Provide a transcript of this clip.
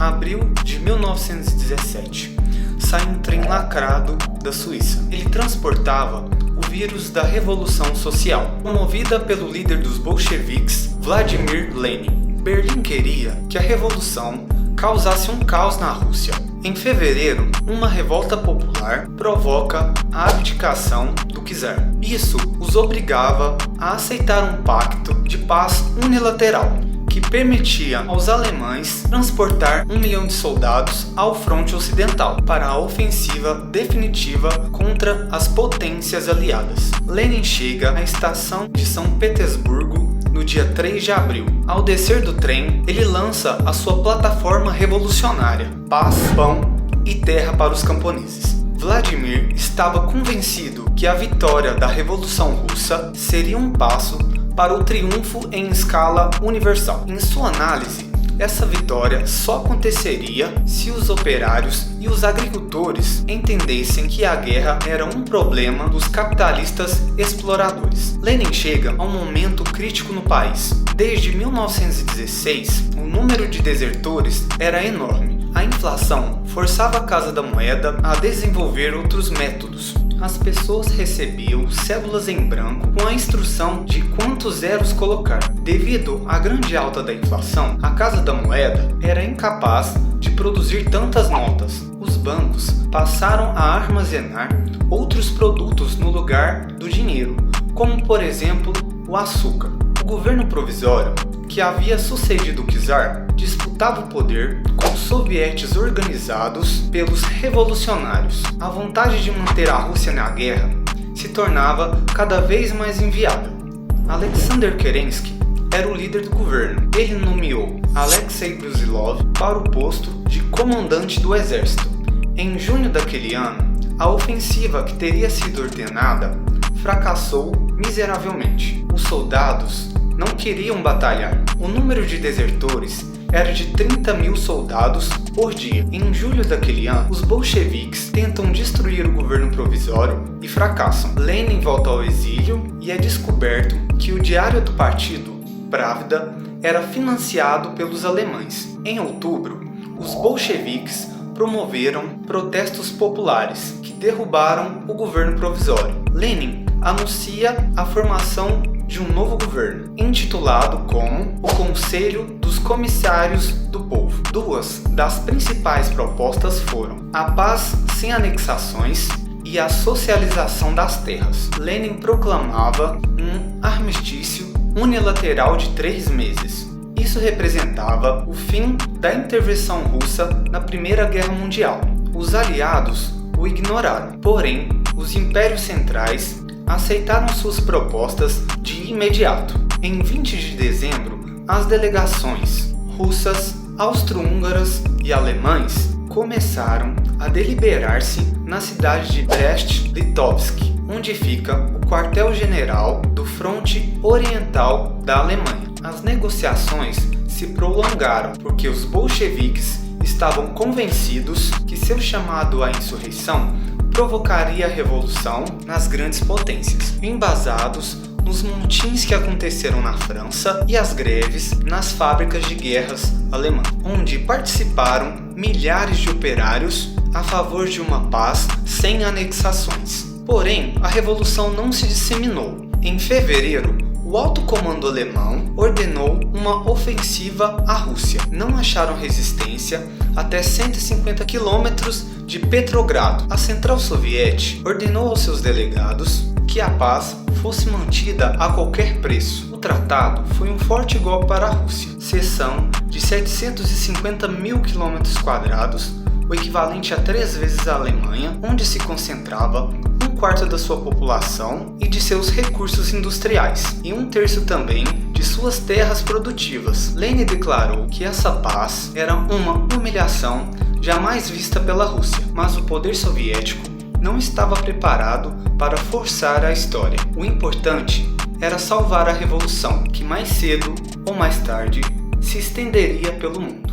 abril de 1917. Sai um trem lacrado da Suíça. Ele transportava o vírus da Revolução Social, promovida pelo líder dos bolcheviques, Vladimir Lenin. Berlim queria que a revolução causasse um caos na Rússia. Em fevereiro, uma revolta popular provoca a abdicação do czar. Isso os obrigava a aceitar um pacto de paz unilateral, que permitia aos alemães transportar 1 milhão de soldados ao fronte ocidental para a ofensiva definitiva contra as potências aliadas. Lenin chega à estação de São Petersburgo no dia 3 de abril. Ao descer do trem, ele lança a sua plataforma revolucionária: paz, pão e terra para os camponeses. Vladimir estava convencido que a vitória da Revolução Russa seria um passo para o triunfo em escala universal. Em sua análise, essa vitória só aconteceria se os operários e os agricultores entendessem que a guerra era um problema dos capitalistas exploradores. Lenin chega a um momento crítico no país. Desde 1916, o número de desertores era enorme. A inflação forçava a Casa da Moeda a desenvolver outros métodos. As pessoas recebiam cédulas em branco com a instrução de quantos zeros colocar. Devido à grande alta da inflação, a Casa da Moeda era incapaz de produzir tantas notas. Os bancos passaram a armazenar outros produtos no lugar do dinheiro, como por exemplo o açúcar. O governo provisório, que havia sucedido o czar, disputava o poder com sovietes organizados pelos revolucionários. A vontade de manter a Rússia na guerra se tornava cada vez mais inviável. Alexander Kerensky era o líder do governo. Ele nomeou Alexei Brusilov para o posto de comandante do exército. Em junho daquele ano, a ofensiva que teria sido ordenada fracassou miseravelmente. Os soldados não queriam batalhar. O número de desertores era de 30 mil soldados por dia. Em julho daquele ano, os bolcheviques tentam destruir o governo provisório e fracassam. Lenin volta ao exílio e é descoberto que o diário do partido, Pravda, era financiado pelos alemães. Em outubro, os bolcheviques promoveram protestos populares que derrubaram o governo provisório. Lenin anuncia a formação de um novo governo, intitulado como o Conselho dos Comissários do Povo. Duas das principais propostas foram a paz sem anexações e a socialização das terras. Lenin proclamava um armistício unilateral de 3 meses. Isso representava o fim da intervenção russa na Primeira Guerra Mundial. Os aliados o ignoraram, porém, os impérios centrais aceitaram suas propostas de imediato. Em 20 de dezembro, as delegações russas, austro-húngaras e alemães começaram a deliberar-se na cidade de Brest-Litovsk, onde fica o quartel-general do fronte oriental da Alemanha. As negociações se prolongaram porque os bolcheviques estavam convencidos que seu chamado à insurreição provocaria a revolução nas grandes potências, embasados nos montins que aconteceram na França e as greves nas fábricas de guerras alemãs, onde participaram milhares de operários a favor de uma paz sem anexações. Porém, a revolução não se disseminou. Em fevereiro, o alto comando alemão ordenou uma ofensiva à Rússia. Não acharam resistência até 150 quilômetros de Petrogrado. A central soviética ordenou aos seus delegados que a paz fosse mantida a qualquer preço. O tratado foi um forte golpe para a Rússia. Cessão de 750 mil quilômetros quadrados, o equivalente a 3 vezes a Alemanha, onde se concentrava 1/4 da sua população e de seus recursos industriais, e 1/3 também de suas terras produtivas. Lenin declarou que essa paz era uma humilhação jamais vista pela Rússia, mas o poder soviético não estava preparado para forçar a história. O importante era salvar a revolução, que mais cedo ou mais tarde se estenderia pelo mundo.